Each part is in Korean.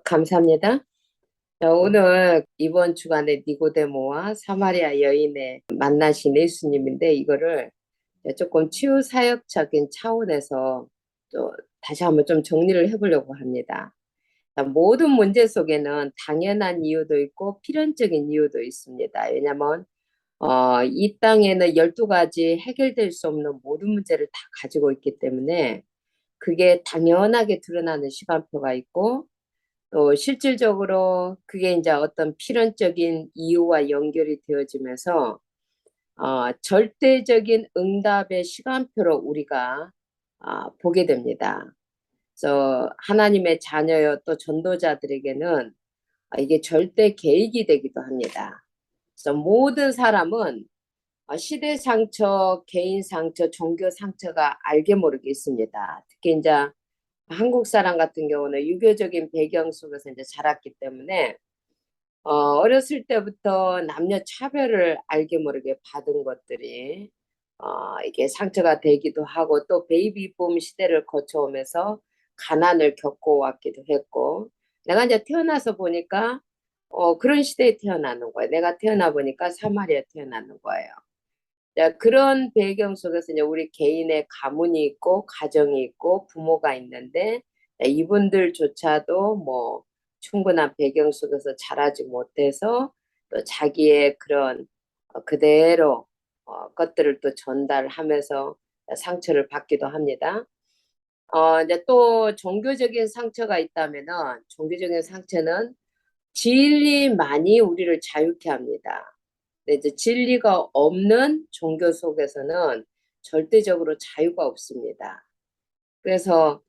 감사합니다. 자, 오늘 이번 주간에 니고데모와 사마리아 여인의 만나신 예수님인데 이거를 조금 치유사역적인 차원에서 또 다시 한번 좀 정리를 해보려고 합니다. 자, 모든 문제 속에는 당연한 이유도 있고 필연적인 이유도 있습니다. 왜냐하면 이 땅에는 12가지 해결될 수 없는 모든 문제를 다 가지고 있기 때문에 그게 당연하게 드러나는 시간표가 있고 또 실질적으로 그게 이제 어떤 필연적인 이유와 연결이 되어지면서 절대적인 응답의 시간표로 우리가 보게 됩니다. 그래서 하나님의 자녀여 또 전도자들에게는 이게 절대 계획이 되기도 합니다. 그래서 모든 사람은 시대 상처, 개인 상처, 종교 상처가 알게 모르게 있습니다. 특히 이제 한국 사람 같은 경우는 유교적인 배경 속에서 이제 자랐기 때문에 어렸을 때부터 남녀 차별을 알게 모르게 받은 것들이 이게 상처가 되기도 하고 또 베이비붐 시대를 거쳐오면서 가난을 겪어왔기도 했고 내가 이제 태어나서 보니까 그런 시대에 태어나는 거예요. 내가 태어나 보니까 사마리아 태어나는 거예요. 자, 그런 배경 속에서 이제 우리 개인의 가문이 있고 가정이 있고 부모가 있는데 이분들조차도 뭐 충분한 배경 속에서 자라지 못해서 또 자기의 그런 그대로 것들을 또 전달하면서 상처를 받기도 합니다. 이제 또 종교적인 상처가 있다면은 종교적인 상처는 진리만이 우리를 자유케 합니다. 근데 이제 진리가 없는 종교 속에서는 절대적으로 자유가 없습니다. 그래서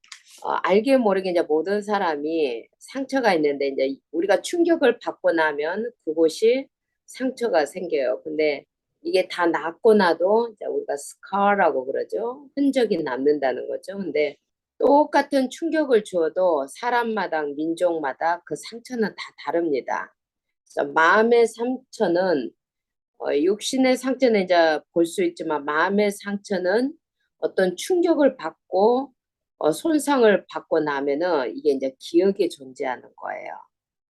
알게 모르게 이제 모든 사람이 상처가 있는데 이제 우리가 충격을 받고 나면 그곳이 상처가 생겨요. 근데 이게 다 낫고 나도 이제 우리가 스카라고 그러죠. 흔적이 남는다는 거죠. 근데 똑같은 충격을 주어도 사람마다 민족마다 그 상처는 다 다릅니다. 그래서 마음의 상처는 육신의 상처는 이제 볼 수 있지만 마음의 상처는 어떤 충격을 받고 손상을 받고 나면은 이게 이제 기억에 존재하는 거예요.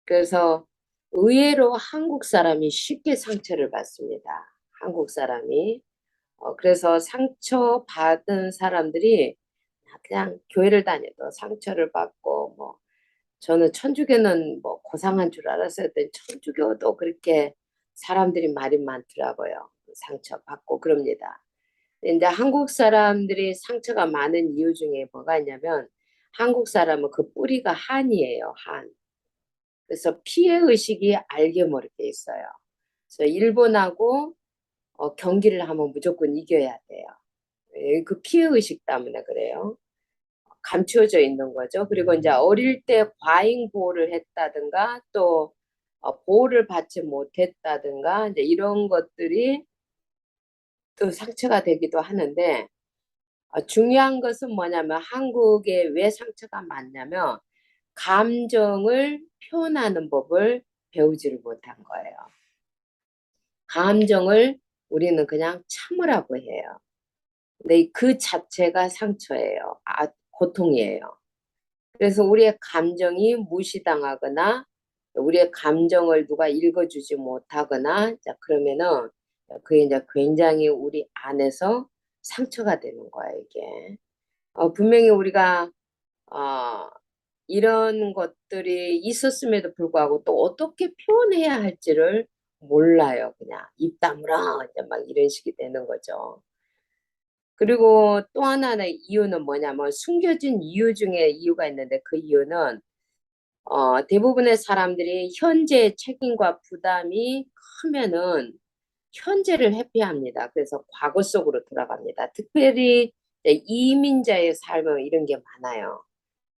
그래서 의외로 한국 사람이 쉽게 상처를 받습니다. 한국 사람이. 그래서 상처 받은 사람들이 그냥 교회를 다녀도 상처를 받고 뭐 저는 천주교는 뭐 고상한 줄 알았어요. 천주교도 그렇게 사람들이 말이 많더라고요. 상처 받고 그럽니다. 근데 한국 사람들이 상처가 많은 이유 중에 뭐가 있냐면 한국 사람은 그 뿌리가 한이에요. 한. 그래서 피해 의식이 알게 모르게 있어요. 그래서 일본하고 경기를 하면 무조건 이겨야 돼요. 그 피해 의식 때문에 그래요. 감추어져 있는 거죠. 그리고 이제 어릴 때 과잉 보호를 했다든가 또 보호를 받지 못했다든가 이제 이런 것들이 또 상처가 되기도 하는데 중요한 것은 뭐냐면 한국에 왜 상처가 많냐면 감정을 표현하는 법을 배우지를 못한 거예요. 감정을 우리는 그냥 참으라고 해요. 근데 그 자체가 상처예요. 고통이에요. 그래서 우리의 감정이 무시당하거나 우리의 감정을 누가 읽어주지 못하거나 자 그러면은 그게 이제 굉장히 우리 안에서 상처가 되는 거야 이게. 분명히 우리가 어, 이런 것들이 있었음에도 불구하고 또 어떻게 표현해야 할지를 몰라요. 그냥 입 다물어 이제 막 이런 식이 되는 거죠. 그리고 또 하나의 이유는 뭐냐면 숨겨진 이유 중에 이유가 있는데 그 이유는 대부분의 사람들이 현재의 책임과 부담이 크면은 현재를 회피합니다. 그래서 과거 속으로 돌아갑니다. 특별히 이민자의 삶은 이런 게 많아요.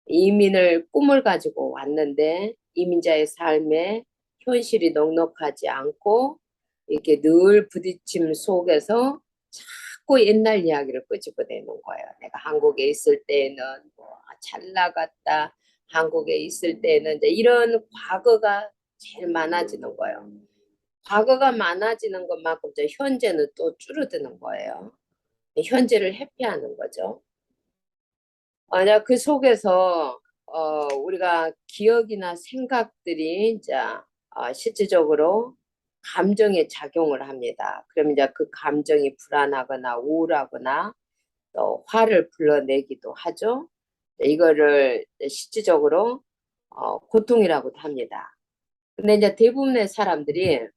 이민을 꿈을 가지고 왔는데 이민자의 삶에 현실이 넉넉하지 않고 이렇게 늘 부딪힘 속에서 자꾸 옛날 이야기를 끄집어내는 거예요. 내가 한국에 있을 때는 뭐 잘 나갔다. 한국에 있을 때는 이제 이런 과거가 제일 많아지는 거예요. 과거가 많아지는 것만큼 이제 현재는 또 줄어드는 거예요. 현재를 회피하는 거죠. 만약 그 속에서 우리가 기억이나 생각들이 이제 실질적으로 감정에 작용을 합니다. 그럼 이제 그 감정이 불안하거나 우울하거나 또 화를 불러내기도 하죠. 이거를 실질적으로 고통이라고도 합니다. 근데 이제 대부분의 사람들이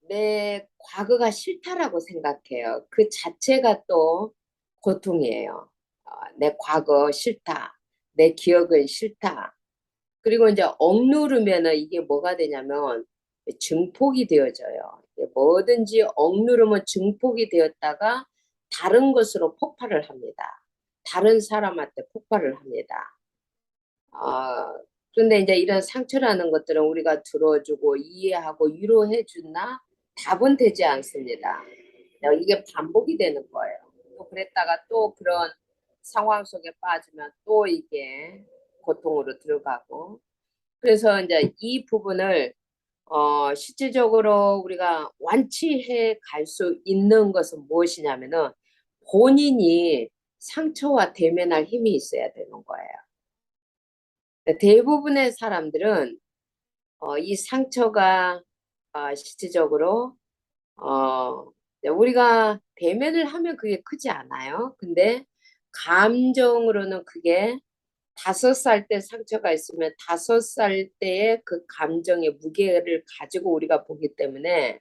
내 과거가 싫다라고 생각해요. 그 자체가 또 고통이에요. 내 과거 싫다. 내 기억은 싫다. 그리고 이제 억누르면은 이게 뭐가 되냐면 증폭이 되어져요. 뭐든지 억누르면 증폭이 되었다가 다른 것으로 폭발을 합니다. 다른 사람한테 폭발을 합니다. 그런데 이제 이런 상처라는 것들은 우리가 들어주고 이해하고 위로해 주나 답은 되지 않습니다. 이게 반복이 되는 거예요. 또 그랬다가 또 그런 상황 속에 빠지면 또 이게 고통으로 들어가고 그래서 이제 이 부분을 실질적으로 우리가 완치해 갈 수 있는 것은 무엇이냐면은 본인이 상처와 대면할 힘이 있어야 되는 거예요. 대부분의 사람들은 이 상처가 실질적으로 어, 우리가 대면을 하면 그게 크지 않아요. 근데 감정으로는 그게 5살 때 상처가 있으면 5살 때의 그 감정의 무게를 가지고 우리가 보기 때문에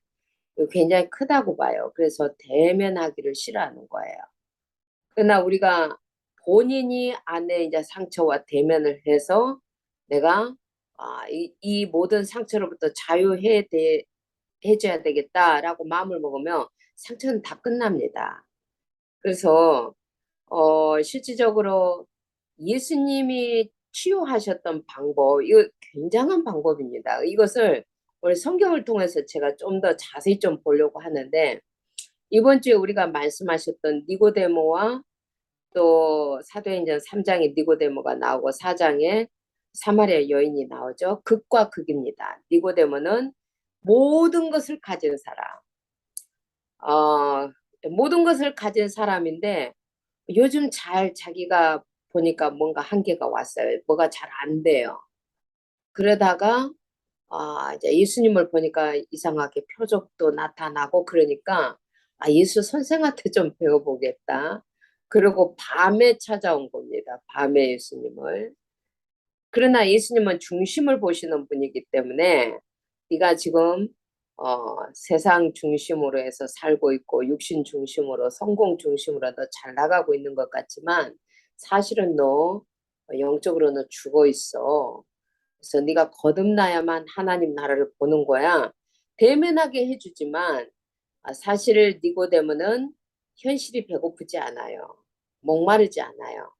굉장히 크다고 봐요. 그래서 대면하기를 싫어하는 거예요. 그러나 우리가 본인이 안에 이제 상처와 대면을 해서 내가 이 모든 상처로부터 해줘야 되겠다라고 마음을 먹으면 상처는 다 끝납니다. 그래서 실질적으로 예수님이 치유하셨던 방법, 이거 굉장한 방법입니다. 이것을 우리 성경을 통해서 제가 좀 더 자세히 좀 보려고 하는데 이번 주에 우리가 말씀하셨던 니고데모와 또 사도행전 3장에 니고데모가 나오고 4장에 사마리아 여인이 나오죠. 극과 극입니다. 니고데모는 모든 것을 가진 사람, 어, 모든 것을 가진 사람인데 요즘 잘 자기가 보니까 뭔가 한계가 왔어요. 뭐가 잘 안 돼요. 그러다가 이제 예수님을 보니까 이상하게 표적도 나타나고 그러니까 예수 선생한테 좀 배워보겠다. 그리고 밤에 찾아온 겁니다. 밤에 예수님을. 그러나 예수님은 중심을 보시는 분이기 때문에 네가 지금 세상 중심으로 해서 살고 있고 육신 중심으로 성공 중심으로 너 잘 나가고 있는 것 같지만 사실은 너 영적으로는 죽어 있어. 그래서 네가 거듭나야만 하나님 나라를 보는 거야. 대면하게 해주지만 사실 니고데모는 현실이 배고프지 않아요. 목마르지 않아요.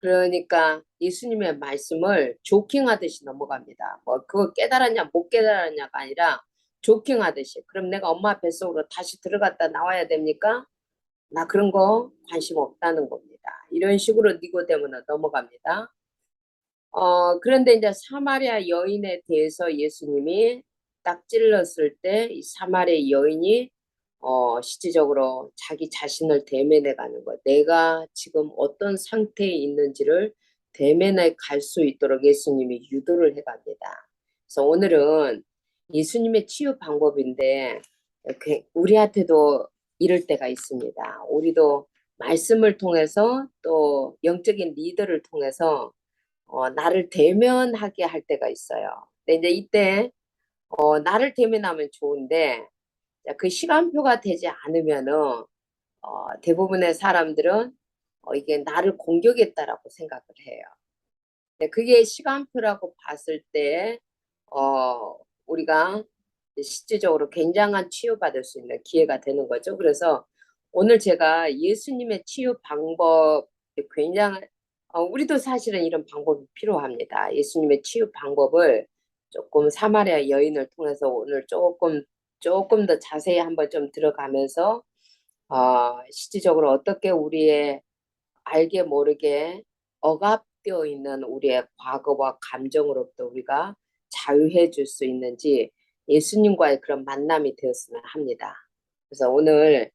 그러니까 예수님의 말씀을 조킹하듯이 넘어갑니다. 뭐 그거 깨달았냐 못 깨달았냐가 아니라 조킹하듯이. 그럼 내가 엄마 뱃속으로 다시 들어갔다 나와야 됩니까? 나 그런 거 관심 없다는 겁니다. 이런 식으로 니고데모는 넘어갑니다. 그런데 이제 사마리아 여인에 대해서 예수님이 딱 찔렀을 때 이 사마리아 여인이 실질적으로 자기 자신을 대면해 가는 것. 내가 지금 어떤 상태에 있는지를 대면해 갈 수 있도록 예수님이 유도를 해 갑니다. 그래서 오늘은 예수님의 치유 방법인데 우리한테도 이럴 때가 있습니다. 우리도 말씀을 통해서 또 영적인 리더를 통해서 나를 대면하게 할 때가 있어요. 근데 이제 이때 나를 대면하면 좋은데 그 시간표가 되지 않으면은 대부분의 사람들은 이게 나를 공격했다라고 생각을 해요. 근데 그게 시간표라고 봤을 때 우리가 실질적으로 굉장한 치유받을 수 있는 기회가 되는 거죠. 그래서 오늘 제가 예수님의 치유 방법 굉장한 우리도 사실은 이런 방법이 필요합니다. 예수님의 치유 방법을 조금 사마리아 여인을 통해서 오늘 조금 더 자세히 한번 좀 들어가면서 실질적으로 어떻게 우리의 알게 모르게 억압되어 있는 우리의 과거와 감정으로부터 우리가 자유해 줄 수 있는지 예수님과의 그런 만남이 되었으면 합니다. 그래서 오늘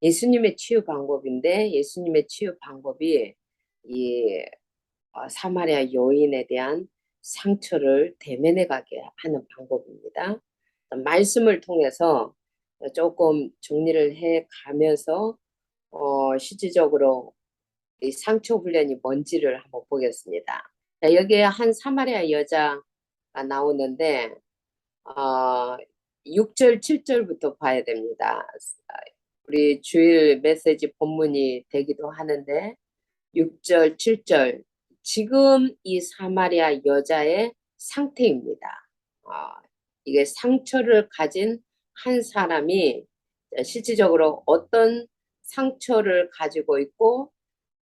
예수님의 치유 방법인데 예수님의 치유 방법이 이 사마리아 여인에 대한 상처를 대면해 가게 하는 방법입니다. 말씀을 통해서 조금 정리를 해 가면서 실질적으로 이 상처 훈련이 뭔지를 한번 보겠습니다. 자, 여기에 한 사마리아 여자가 나오는데 6절, 7절부터 봐야 됩니다. 우리 주일 메시지 본문이 되기도 하는데 6절, 7절 지금 이 사마리아 여자의 상태입니다. 아, 이게 상처를 가진 한 사람이 실질적으로 어떤 상처를 가지고 있고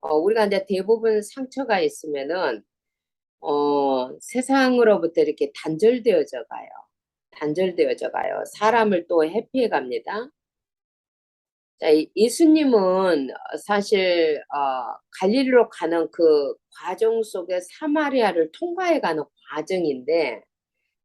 우리가 이제 대부분 상처가 있으면은 세상으로부터 이렇게 단절되어져 가요. 단절되어져 가요. 사람을 또 회피해 갑니다. 자, 예수님은 사실 갈릴리로 가는 그 과정 속에 사마리아를 통과해 가는 과정인데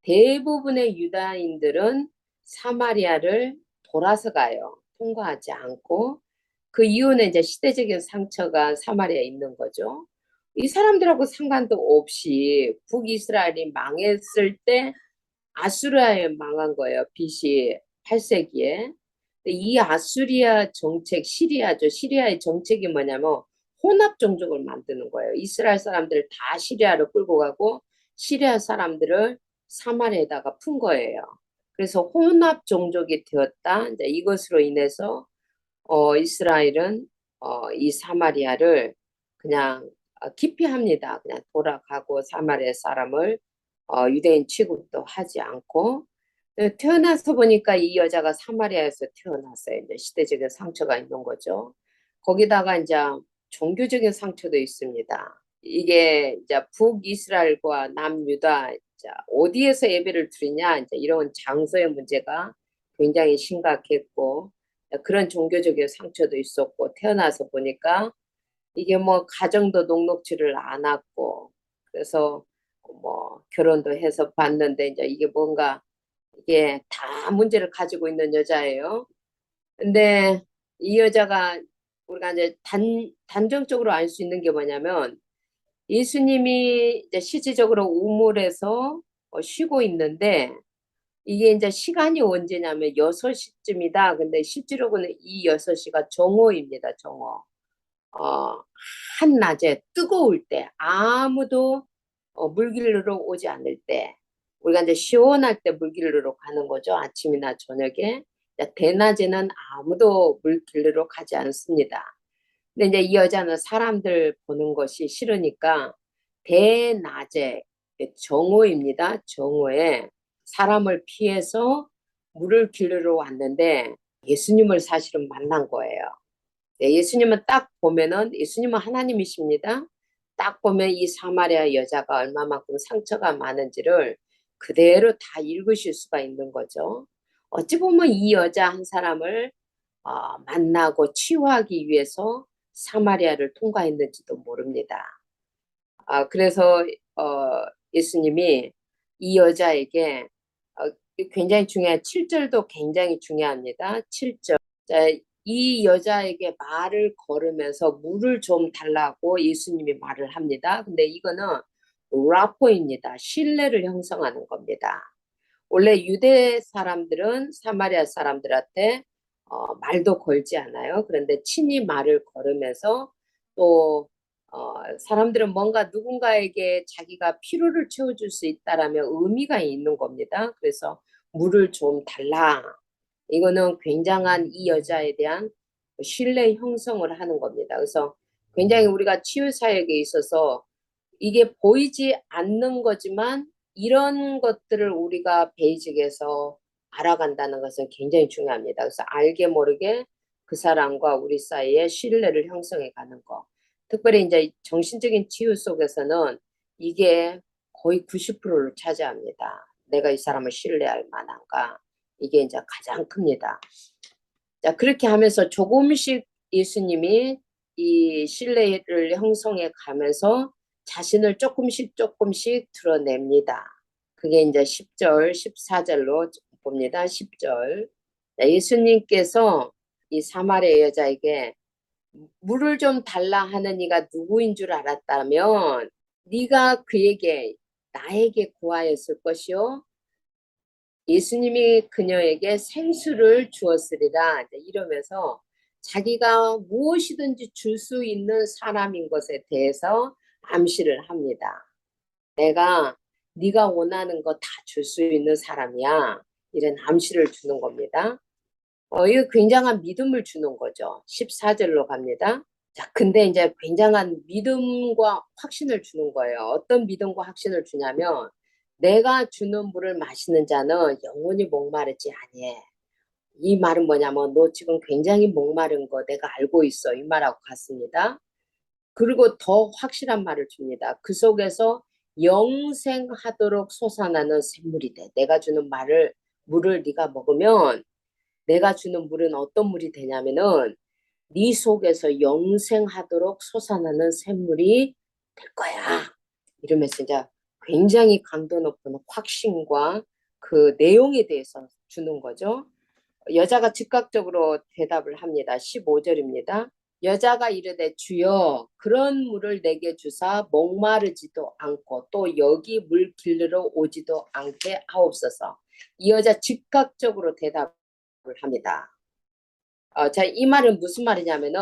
대부분의 유다인들은 사마리아를 돌아서 가요. 통과하지 않고 그 이유는 이제 시대적인 상처가 사마리아에 있는 거죠. 이 사람들하고 상관도 없이 북이스라엘이 망했을 때 아수르에 망한 거예요. BC 8세기에. 이 아수리아 정책, 시리아죠. 시리아의 정책이 뭐냐면 혼합 종족을 만드는 거예요. 이스라엘 사람들을 다 시리아로 끌고 가고 시리아 사람들을 사마리아에다가 푼 거예요. 그래서 혼합 종족이 되었다. 이제 이것으로 인해서 이스라엘은 이 사마리아를 그냥 기피합니다. 그냥 돌아가고 사마리아 사람을 유대인 취급도 하지 않고 태어나서 보니까 이 여자가 사마리아에서 태어났어요. 이제 시대적인 상처가 있는 거죠. 거기다가 이제 종교적인 상처도 있습니다. 이게 이제 북이스라엘과 남유다 어디에서 예배를 드리냐 이제 이런 장소의 문제가 굉장히 심각했고 그런 종교적인 상처도 있었고 태어나서 보니까 이게 뭐 가정도 녹록지를 않았고 그래서 뭐 결혼도 해서 봤는데 이제 이게 뭔가 이게 다 문제를 가지고 있는 여자예요. 근데 이 여자가 우리가 이제 단정적으로 알 수 있는 게 뭐냐면 예수님이 이제 실질적으로 우물에서 쉬고 있는데 이게 이제 시간이 언제냐면 6시쯤이다. 근데 실제로는 이 6시가 정오입니다. 정오. 어, 한낮에 뜨거울 때 아무도 물길로 오지 않을 때 우리가 이제 시원할 때 물길로 가는 거죠. 아침이나 저녁에. 대낮에는 아무도 물길로 가지 않습니다. 근데 이제 이 여자는 사람들 보는 것이 싫으니까 대낮에 정오입니다. 정오에 사람을 피해서 물을 길르러 왔는데 예수님을 사실은 만난 거예요. 네, 예수님은 딱 보면은 예수님은 하나님이십니다. 딱 보면 이 사마리아 여자가 얼마만큼 상처가 많은지를 그대로 다 읽으실 수가 있는 거죠. 어찌 보면 이 여자 한 사람을 만나고 치유하기 위해서 사마리아를 통과했는지도 모릅니다. 그래서 예수님이 이 여자에게 굉장히 중요한 7절도 굉장히 중요합니다. 7절. 자, 이 여자에게 말을 걸으면서 물을 좀 달라고 예수님이 말을 합니다. 근데 이거는 라포입니다. 신뢰를 형성하는 겁니다. 원래 유대 사람들은 사마리아 사람들한테 말도 걸지 않아요. 그런데 친히 말을 걸으면서 또 사람들은 뭔가 누군가에게 자기가 필요를 채워줄 수 있다라면 의미가 있는 겁니다. 그래서 물을 좀 달라. 이거는 굉장한 이 여자에 대한 신뢰 형성을 하는 겁니다. 그래서 굉장히 우리가 치유 사역에 있어서 이게 보이지 않는 거지만 이런 것들을 우리가 베이직에서 알아간다는 것은 굉장히 중요합니다. 그래서 알게 모르게 그 사람과 우리 사이에 신뢰를 형성해 가는 거. 특별히 이제 정신적인 치유 속에서는 이게 거의 90%를 차지합니다. 내가 이 사람을 신뢰할 만한가. 이게 이제 가장 큽니다. 자, 그렇게 하면서 조금씩 예수님이 이 신뢰를 형성해 가면서 자신을 조금씩 조금씩 드러냅니다. 그게 이제 10절, 14절로 봅니다. 10절. 예수님께서 이 사마리아 여자에게 물을 좀 달라 하는 이가 누구인 줄 알았다면 네가 그에게 나에게 구하였을 것이요 예수님이 그녀에게 생수를 주었으리라 이제 이러면서 자기가 무엇이든지 줄 수 있는 사람인 것에 대해서 암시를 합니다. 내가 네가 원하는 거 다 줄 수 있는 사람이야. 이런 암시를 주는 겁니다. 이거 굉장한 믿음을 주는 거죠. 14절로 갑니다. 자, 근데 이제 굉장한 믿음과 확신을 주는 거예요. 어떤 믿음과 확신을 주냐면 내가 주는 물을 마시는 자는 영원히 목마르지 아니해. 이 말은 뭐냐면 너 지금 굉장히 목마른 거 내가 알고 있어. 이 말하고 같습니다. 그리고 더 확실한 말을 줍니다. 그 속에서 영생하도록 솟아나는 샘물이 돼. 내가 주는 물을 네가 먹으면 내가 주는 물은 어떤 물이 되냐면은 네 속에서 영생하도록 솟아나는 샘물이 될 거야. 이러면서 이제 굉장히 강도 높은 확신과 그 내용에 대해서 주는 거죠. 여자가 즉각적으로 대답을 합니다. 15절입니다. 여자가 이르되 주여 그런 물을 내게 주사 목마르지도 않고 또 여기 물 길르러 오지도 않게 하옵소서. 이 여자 즉각적으로 대답을 합니다. 자, 이 말은 무슨 말이냐면은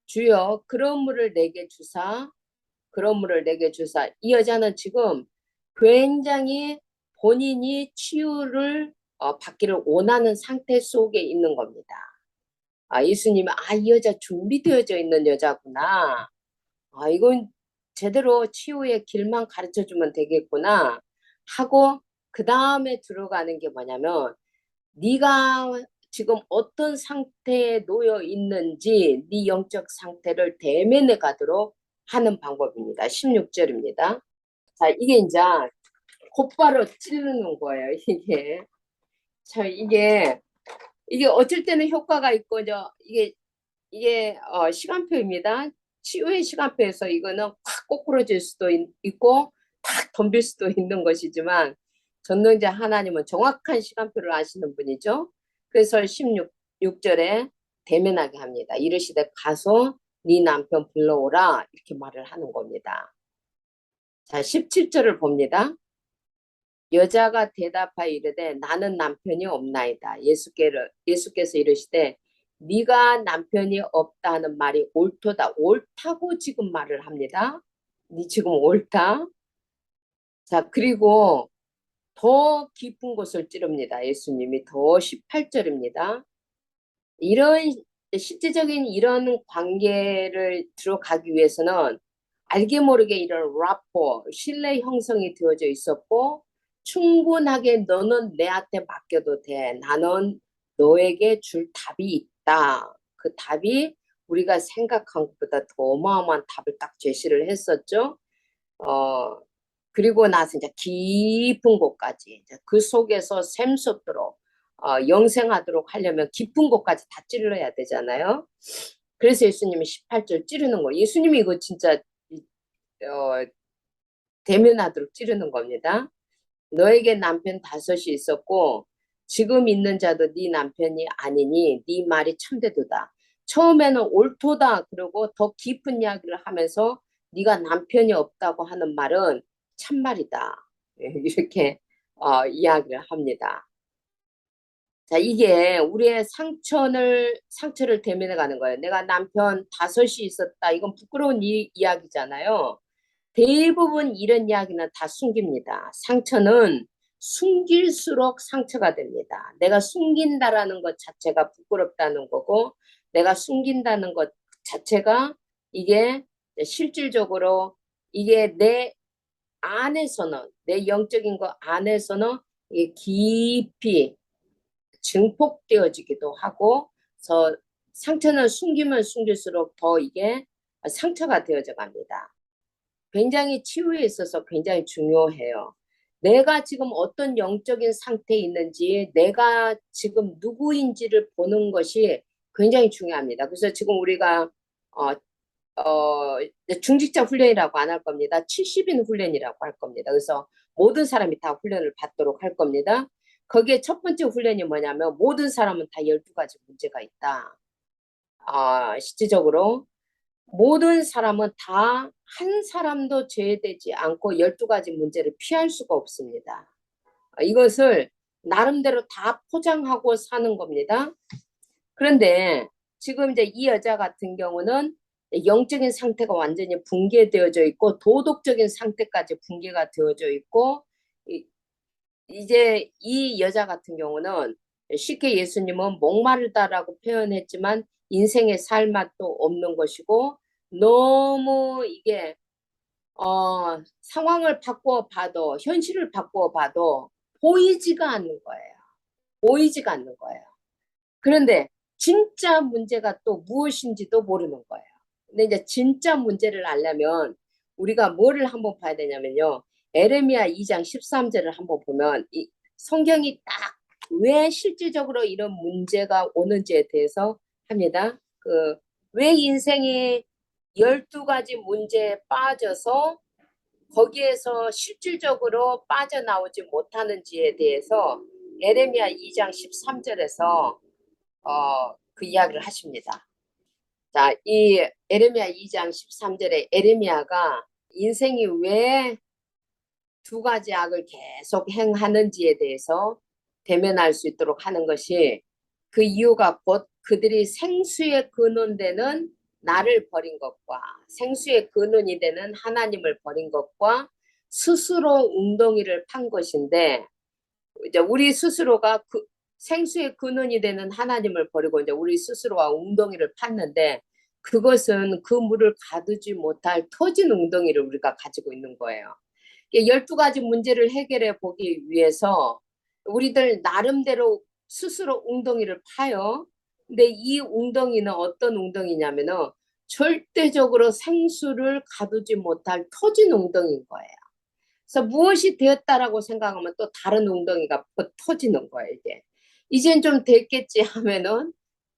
주여 그런 물을 내게 주사 그런 물을 내게 주사 이 여자는 지금 굉장히 본인이 치유를 받기를 원하는 상태 속에 있는 겁니다. 예수님이 이 여자 준비되어져 있는 여자구나. 이건 제대로 치유의 길만 가르쳐 주면 되겠구나 하고 그 다음에 들어가는 게 뭐냐면 네가 지금 어떤 상태에 놓여 있는지 네 영적 상태를 대면해 가도록 하는 방법입니다. 16절입니다. 자, 이게 이제 곧바로 찌르는 거예요. 이게 자, 이게 어쩔 때는 효과가 있고 이게 시간표입니다. 치유의 시간표에서 이거는 확 꼬꾸러질 수도 있고 탁 덤빌 수도 있는 것이지만 전능자 하나님은 정확한 시간표를 아시는 분이죠. 그래서 16절에 대면하게 합니다. 이르시되 가서 네 남편 불러오라 이렇게 말을 하는 겁니다. 자, 17절을 봅니다. 여자가 대답하여 이르되 나는 남편이 없나이다. 예수께서 이르시되 네가 남편이 없다는 말이 옳도다. 옳다고 지금 말을 합니다. 네 지금 옳다. 자, 그리고 더 깊은 곳을 찌릅니다. 예수님이 더 18절입니다. 이런 실제적인 이런 관계를 들어가기 위해서는 알게 모르게 이런 라포, 신뢰 형성이 되어져 있었고 충분하게 너는 내한테 맡겨도 돼. 나는 너에게 줄 답이 있다. 그 답이 우리가 생각한 것보다 더 어마어마한 답을 딱 제시를 했었죠. 어, 그리고 나서 이제 깊은 곳까지 이제 그 속에서 샘솟도록 영생하도록 하려면 깊은 곳까지 다 찔러야 되잖아요. 그래서 예수님이 18절 찌르는 거. 예수님이 이거 진짜 어, 대면하도록 찌르는 겁니다. 너에게 남편 다섯이 있었고 지금 있는 자도 네 남편이 아니니 네 말이 참되도다. 처음에는 옳도다 그러고 더 깊은 이야기를 하면서 네가 남편이 없다고 하는 말은 참말이다. 이렇게 이야기를 합니다. 자, 이게 우리의 상처를 대면해 가는 거예요. 내가 남편 다섯이 있었다. 이건 부끄러운 이야기잖아요. 대부분 이런 이야기는 다 숨깁니다. 상처는 숨길수록 상처가 됩니다. 내가 숨긴다라는 것 자체가 부끄럽다는 거고, 내가 숨긴다는 것 자체가 이게 실질적으로 이게 내 안에서는, 내 영적인 것 안에서는 이게 깊이 증폭되어지기도 하고, 그래서 상처는 숨기면 숨길수록 더 이게 상처가 되어져 갑니다. 굉장히 치유에 있어서 굉장히 중요해요. 내가 지금 어떤 영적인 상태에 있는지, 내가 지금 누구인지를 보는 것이 굉장히 중요합니다. 그래서 지금 우리가 어, 중직자 훈련이라고 안 할 겁니다. 70인 훈련이라고 할 겁니다. 그래서 모든 사람이 다 훈련을 받도록 할 겁니다. 거기에 첫 번째 훈련이 뭐냐면 모든 사람은 다 12가지 문제가 있다. 실질적으로 모든 사람은 다 한 사람도 제외되지 않고 12가지 문제를 피할 수가 없습니다. 이것을 나름대로 다 포장하고 사는 겁니다. 그런데 지금 이제 이 여자 같은 경우는 영적인 상태가 완전히 붕괴되어져 있고 도덕적인 상태까지 붕괴가 되어져 있고 이제 이 여자 같은 경우는 쉽게 예수님은 목마르다라고 표현했지만 인생의 살 맛도 없는 것이고 너무 이게 상황을 바꿔 봐도 현실을 바꿔 봐도 보이지가 않는 거예요. 보이지가 않는 거예요. 그런데 진짜 문제가 또 무엇인지도 모르는 거예요. 근데 이제 진짜 문제를 알려면 우리가 뭐를 한번 봐야 되냐면요. 에레미야 2장 13절을 한번 보면 이 성경이 딱 왜 실질적으로 이런 문제가 오는지에 대해서 합니다. 왜 인생이 12가지 문제에 빠져서 거기에서 실질적으로 빠져나오지 못하는지에 대해서 에레미야 2장 13절에서 그 이야기를 하십니다. 자, 이 에레미야 2장 13절에 에레미야가 인생이 왜 2가지 악을 계속 행하는지에 대해서 대면할 수 있도록 하는 것이 그 이유가 곧 그들이 생수의 근원되는 나를 버린 것과 생수의 근원이 되는 하나님을 버린 것과 스스로 웅덩이를 판 것인데 이제 우리 스스로가 그 생수의 근원이 되는 하나님을 버리고 이제 우리 스스로가 웅덩이를 팠는데 그것은 그 물을 가두지 못할 터진 웅덩이를 우리가 가지고 있는 거예요. 12가지 문제를 해결해 보기 위해서 우리들 나름대로 스스로 웅덩이를 파요. 근데 이 웅덩이는 어떤 웅덩이냐면은 절대적으로 생수를 가두지 못할 터진 웅덩이인 거예요. 그래서 무엇이 되었다라고 생각하면 또 다른 웅덩이가 터지는 거예요, 이게. 이젠 좀 됐겠지 하면은,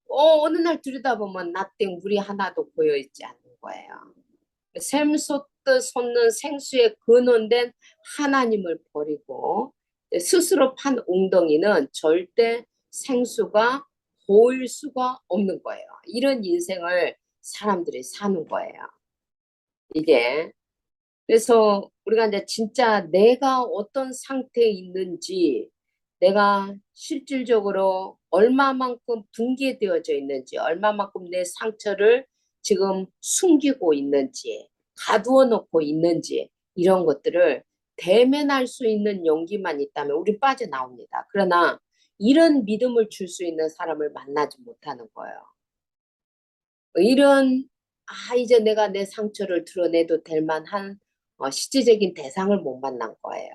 어느 날 들여다보면 나땡 물이 하나도 보여있지 않는 거예요. 샘솟듯 솟는 생수에 근원된 하나님을 버리고 스스로 판 웅덩이는 절대 생수가 보일 수가 없는 거예요. 이런 인생을 사람들이 사는 거예요. 이게. 그래서 우리가 이제 진짜 내가 어떤 상태에 있는지, 내가 실질적으로 얼마만큼 붕괴되어져 있는지, 얼마만큼 내 상처를 지금 숨기고 있는지, 가두어 놓고 있는지, 이런 것들을 대면할 수 있는 용기만 있다면 우리 빠져나옵니다. 그러나 이런 믿음을 줄 수 있는 사람을 만나지 못하는 거예요. 이런, 이제 내가 내 상처를 드러내도 될 만한 실질적인 대상을 못 만난 거예요.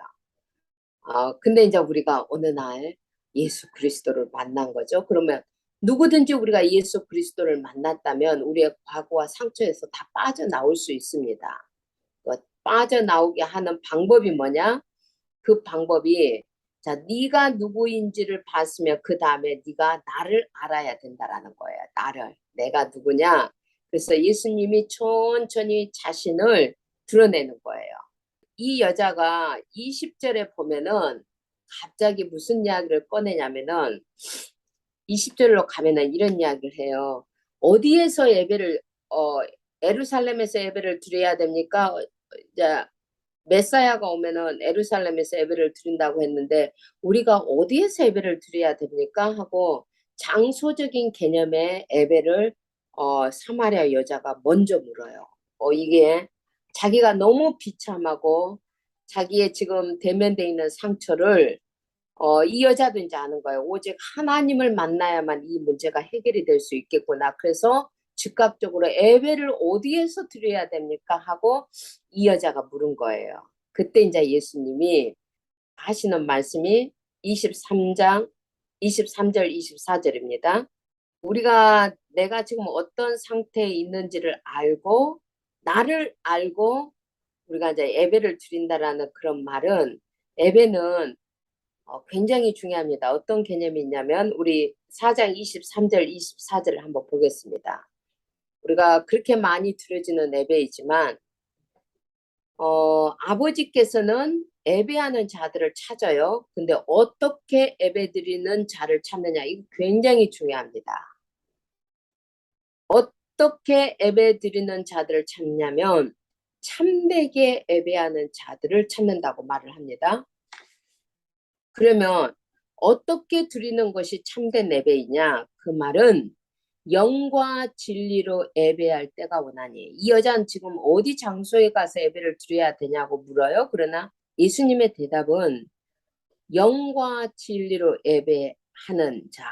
근데 이제 우리가 어느 날 예수 그리스도를 만난 거죠. 그러면 누구든지 우리가 예수 그리스도를 만났다면 우리의 과거와 상처에서 다 빠져나올 수 있습니다. 빠져나오게 하는 방법이 뭐냐? 그 방법이 자, 네가 누구인지를 봤으면 그 다음에 네가 나를 알아야 된다라는 거예요. 나를. 내가 누구냐? 그래서 예수님이 천천히 자신을 드러내는 거예요. 이 여자가 20절에 보면은 갑자기 무슨 이야기를 꺼내냐면은 20절로 가면은 이런 이야기를 해요. 어디에서 예배를 예루살렘에서 예배를 드려야 됩니까? 이제 메사야가 오면은 예루살렘에서 예배를 드린다고 했는데 우리가 어디에서 예배를 드려야 됩니까? 하고 장소적인 개념의 예배를 사마리아 여자가 먼저 물어요. 이게 자기가 너무 비참하고 자기의 지금 대면돼 있는 상처를 이 여자도 이제 아는 거예요. 오직 하나님을 만나야만 이 문제가 해결이 될 수 있겠구나. 그래서 즉각적으로 예배를 어디에서 드려야 됩니까? 하고 이 여자가 물은 거예요. 그때 이제 예수님이 하시는 말씀이 23장 23절 24절입니다. 우리가 내가 지금 어떤 상태에 있는지를 알고 나를 알고 우리가 이제 예배를 드린다라는 그런 말은 예배는 굉장히 중요합니다. 어떤 개념이 있냐면 우리 4장 23절 24절을 한번 보겠습니다. 우리가 그렇게 많이 드려지는 예배이지만 아버지께서는 예배하는 자들을 찾아요. 근데 어떻게 예배드리는 자를 찾느냐 이거 굉장히 중요합니다. 어떻게 예배드리는 자들을 찾냐면 참되게 예배하는 자들을 찾는다고 말을 합니다. 그러면 어떻게 드리는 것이 참된 예배이냐? 그 말은 영과 진리로 예배할 때가 오나니. 이 여자는 지금 어디 장소에 가서 예배를 드려야 되냐고 물어요. 그러나 예수님의 대답은 영과 진리로 예배하는 자,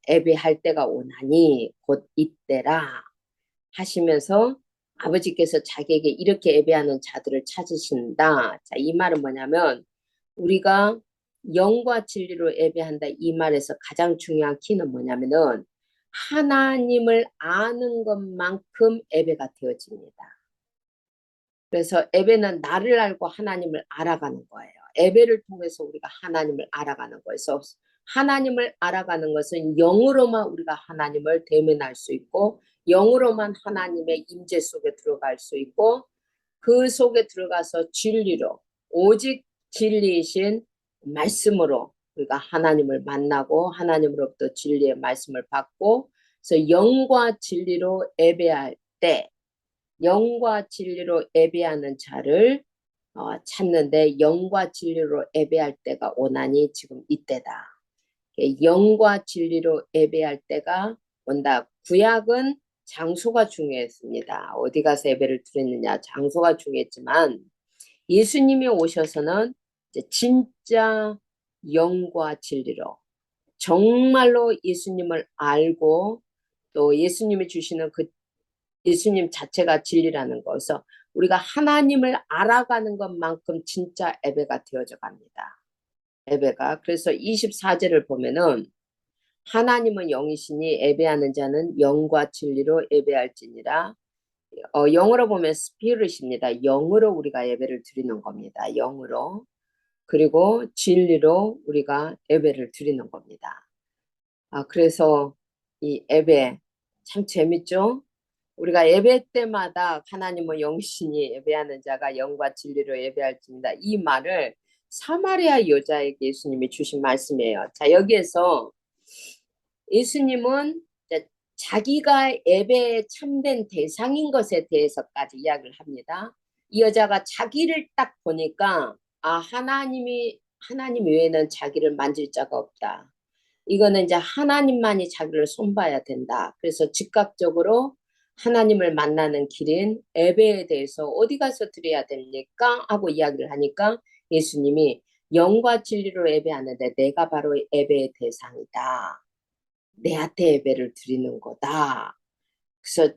예배할 때가 오나니 곧 이때라 하시면서 아버지께서 자기에게 이렇게 예배하는 자들을 찾으신다. 자, 이 말은 뭐냐면 우리가 영과 진리로 예배한다. 이 말에서 가장 중요한 키는 뭐냐면은 하나님을 아는 것만큼 예배가 되어집니다. 그래서 예배는 나를 알고 하나님을 알아가는 거예요. 예배를 통해서 우리가 하나님을 알아가는 거예요. 그래서 하나님을 알아가는 것은 영으로만 우리가 하나님을 대면할 수 있고 영으로만 하나님의 임재 속에 들어갈 수 있고 그 속에 들어가서 진리로 오직 진리이신 말씀으로 우리가 하나님을 만나고 하나님으로부터 진리의 말씀을 받고 그래서 영과 진리로 예배할 때 영과 진리로 예배하는 자를 찾는데 영과 진리로 예배할 때가 오나니 지금 이때다. 영과 진리로 예배할 때가 온다. 구약은 장소가 중요했습니다. 어디 가서 예배를 드렸느냐 장소가 중요했지만 예수님이 오셔서는 이제 진짜 영과 진리로 정말로 예수님을 알고 또 예수님이 주시는 그 예수님 자체가 진리라는 것을 우리가 하나님을 알아가는 것만큼 진짜 예배가 되어져 갑니다. 예배가. 그래서 24절을 보면은 하나님은 영이시니 예배하는 자는 영과 진리로 예배할지니라. 영어로 보면 스피릿입니다. 영으로 우리가 예배를 드리는 겁니다. 영으로. 그리고 진리로 우리가 예배를 드리는 겁니다. 그래서 이 예배 참 재밌죠? 우리가 예배 때마다 하나님은 영이시니 예배하는 자가 영과 진리로 예배할지니라. 이 말을 사마리아 여자에게 예수님이 주신 말씀이에요. 자, 여기에서 예수님은 자기가 예배에 참된 대상인 것에 대해서까지 이야기를 합니다. 이 여자가 자기를 딱 보니까 하나님 외에는 자기를 만질 자가 없다. 이거는 이제 하나님만이 자기를 손봐야 된다. 그래서 즉각적으로 하나님을 만나는 길인 예배에 대해서 어디 가서 드려야 됩니까? 하고 이야기를 하니까 예수님이 영과 진리로 예배하는데 내가 바로 예배의 대상이다. 내한테 예배를 드리는 거다. 그래서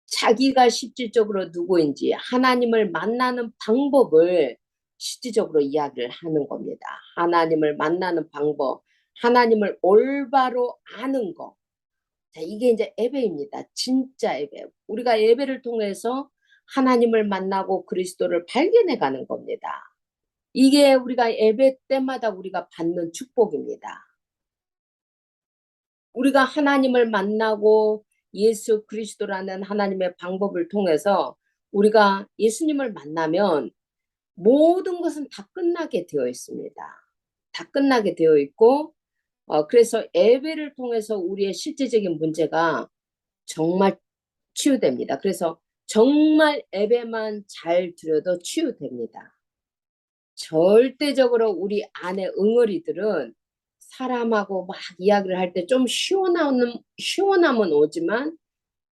자기가 실질적으로 누구인지 하나님을 만나는 방법을 실질적으로 이야기를 하는 겁니다. 하나님을 만나는 방법, 하나님을 올바로 아는 거. 자, 이게 이제 예배입니다. 진짜 예배. 우리가 예배를 통해서 하나님을 만나고 그리스도를 발견해 가는 겁니다. 이게 우리가 예배 때마다 우리가 받는 축복입니다. 우리가 하나님을 만나고 예수 그리스도라는 하나님의 방법을 통해서 우리가 예수님을 만나면 모든 것은 다 끝나게 되어 있습니다. 다 끝나게 되어 있고 그래서 예배를 통해서 우리의 실제적인 문제가 정말 치유됩니다. 그래서 정말 예배만 잘 드려도 치유됩니다. 절대적으로 우리 안에 응어리들은 사람하고 막 이야기를 할 때 좀 시원함은 오지만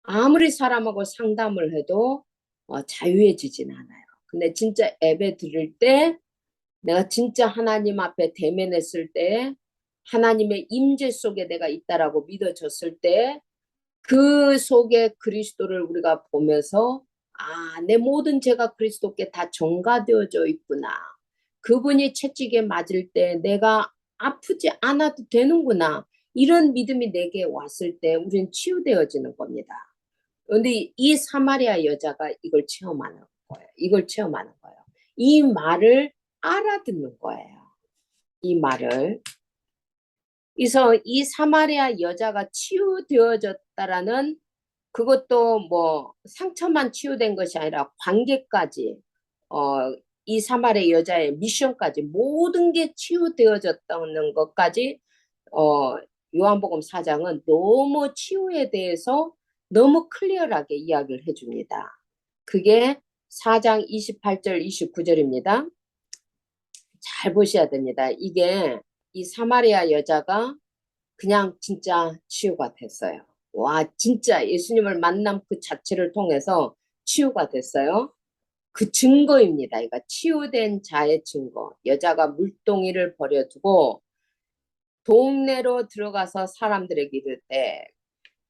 아무리 사람하고 상담을 해도 자유해지진 않아요. 근데 진짜 예배 드릴 때 내가 진짜 하나님 앞에 대면했을 때 하나님의 임재 속에 내가 있다라고 믿어졌을 때 그 속에 그리스도를 우리가 보면서 내 모든 죄가 그리스도께 다 전가되어져 있구나. 그분이 채찍에 맞을 때 내가 아프지 않아도 되는구나. 이런 믿음이 내게 왔을 때 우리는 치유되어지는 겁니다. 그런데 이 사마리아 여자가 이걸 체험하는 거예요. 이걸 체험하는 거예요. 이 말을 알아듣는 거예요. 이 말을. 그래서 이 사마리아 여자가 치유되어졌다라는 그것도 뭐 상처만 치유된 것이 아니라 관계까지 이 사마리아 여자의 미션까지 모든 게 치유되어졌다는 것까지 요한복음 4장은 너무 치유에 대해서 너무 클리어하게 이야기를 해줍니다. 그게 4장 28절 29절입니다. 잘 보셔야 됩니다. 이게 이 사마리아 여자가 그냥 진짜 치유가 됐어요. 와, 진짜 예수님을 만남 그 자체를 통해서 치유가 됐어요. 그 증거입니다. 이거 치유된 자의 증거. 여자가 물동이를 버려두고 동네로 들어가서 사람들에게 이를 때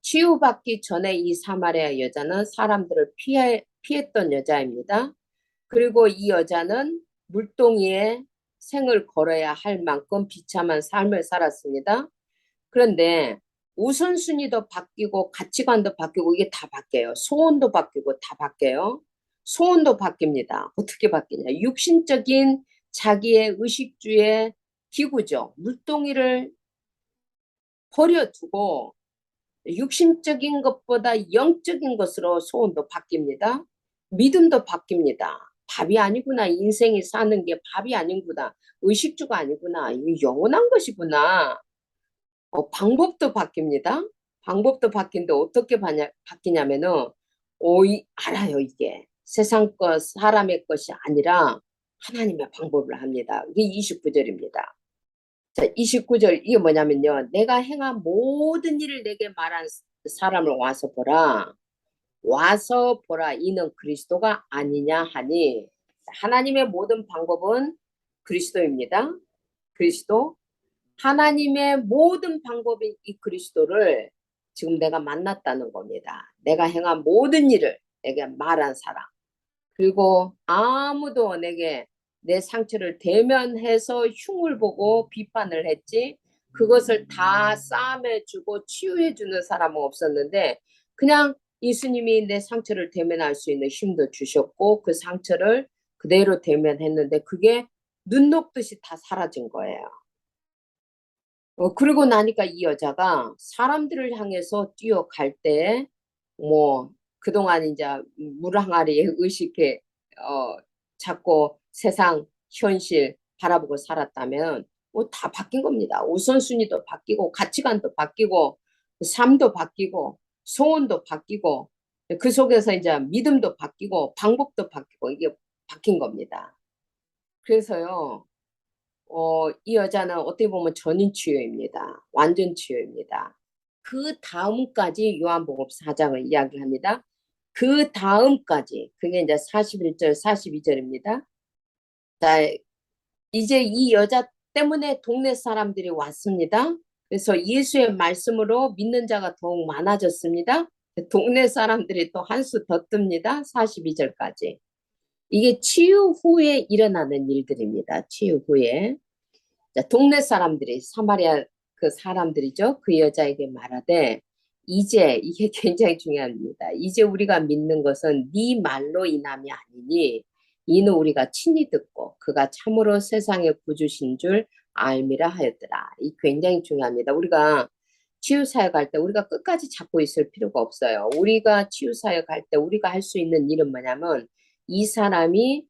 치유받기 전에 이 사마리아 여자는 사람들을 피했던 여자입니다. 그리고 이 여자는 물동이에 생을 걸어야 할 만큼 비참한 삶을 살았습니다. 그런데 우선순위도 바뀌고 가치관도 바뀌고 이게 다 바뀌어요. 소원도 바뀌고 다 바뀌어요. 소원도 바뀝니다. 어떻게 바뀌냐. 육신적인 자기의 의식주의 기구죠. 물동이를 버려두고 육신적인 것보다 영적인 것으로 소원도 바뀝니다. 믿음도 바뀝니다. 밥이 아니구나. 인생이 사는 게 밥이 아니구나. 의식주가 아니구나. 이게 영원한 것이구나. 방법도 바뀝니다. 방법도 바뀐데 어떻게 바뀌냐면은, 알아요, 이게. 세상 것, 사람의 것이 아니라 하나님의 방법을 합니다. 이게 29절입니다. 자, 29절, 이게 뭐냐면요. 내가 행한 모든 일을 내게 말한 사람을 와서 보라. 와서 보라. 이는 그리스도가 아니냐 하니, 하나님의 모든 방법은 그리스도입니다. 그리스도. 하나님의 모든 방법인 이 그리스도를 지금 내가 만났다는 겁니다. 내가 행한 모든 일을 내게 말한 사람. 그리고 아무도 내게 내 상처를 대면해서 흉을 보고 비판을 했지 그것을 다 싸매주고 치유해주는 사람은 없었는데 그냥 예수님이 내 상처를 대면할 수 있는 힘도 주셨고 그 상처를 그대로 대면했는데 그게 눈 녹듯이 다 사라진 거예요. 그러고 나니까 이 여자가 사람들을 향해서 뛰어갈 때, 그동안 이제 물 항아리에 의식해, 자꾸 세상, 현실 바라보고 살았다면, 다 바뀐 겁니다. 우선순위도 바뀌고, 가치관도 바뀌고, 삶도 바뀌고, 소원도 바뀌고, 그 속에서 이제 믿음도 바뀌고, 방법도 바뀌고, 이게 바뀐 겁니다. 그래서요, 이 여자는 어떻게 보면 전인 치유입니다. 완전 치유입니다. 그 다음까지 요한복음 4장을 이야기를 합니다. 그 다음까지 그게 이제 41절, 42절입니다. 자, 이제 이 여자 때문에 동네 사람들이 왔습니다. 그래서 예수의 말씀으로 믿는 자가 더욱 많아졌습니다. 동네 사람들이 또 한 수 더 뜹니다. 42절까지. 이게 치유 후에 일어나는 일들입니다. 치유 후에. 자, 동네 사람들이 사마리아 그 사람들이죠. 그 여자에게 말하되 이제 이게 굉장히 중요합니다. 이제 우리가 믿는 것은 네 말로 인함이 아니니 이는 우리가 친히 듣고 그가 참으로 세상의 구주신 줄 알미라 하였더라. 이 굉장히 중요합니다. 우리가 치유사역할 때 우리가 끝까지 잡고 있을 필요가 없어요. 우리가 치유사역할 때 우리가 할 수 있는 일은 뭐냐면 이 사람이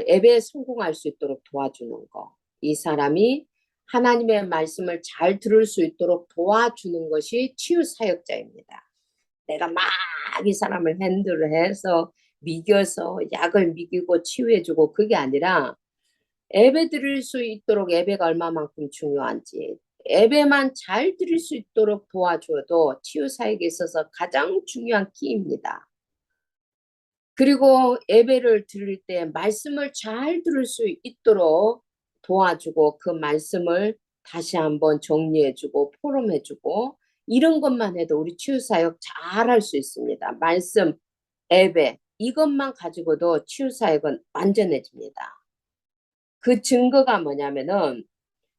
예배에 성공할 수 있도록 도와주는 거. 이 사람이 하나님의 말씀을 잘 들을 수 있도록 도와주는 것이 치유사역자입니다. 내가 막 이 사람을 핸들해서 미겨서 약을 미기고 치유해주고 그게 아니라 예배 드릴 수 있도록 예배가 얼마만큼 중요한지 예배만 잘 드릴 수 있도록 도와줘도 치유사역에 있어서 가장 중요한 키입니다. 그리고 예배를 드릴 때 말씀을 잘 들을 수 있도록 도와주고 그 말씀을 다시 한번 정리해주고 포럼해주고 이런 것만 해도 우리 치유사역 잘할 수 있습니다. 말씀, 예배 이것만 가지고도 치유사역은 완전해집니다. 그 증거가 뭐냐면은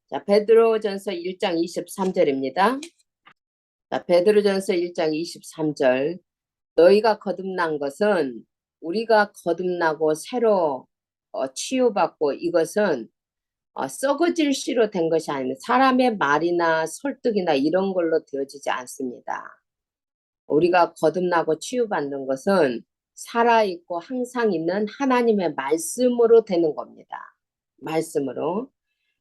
자, 베드로전서 1장 23절입니다. 자, 베드로전서 1장 23절 너희가 거듭난 것은 우리가 거듭나고 새로 치유받고 이것은 썩어질 씨로 된 것이 아니면 사람의 말이나 설득이나 이런 걸로 되어지지 않습니다. 우리가 거듭나고 치유받는 것은 살아있고 항상 있는 하나님의 말씀으로 되는 겁니다. 말씀으로.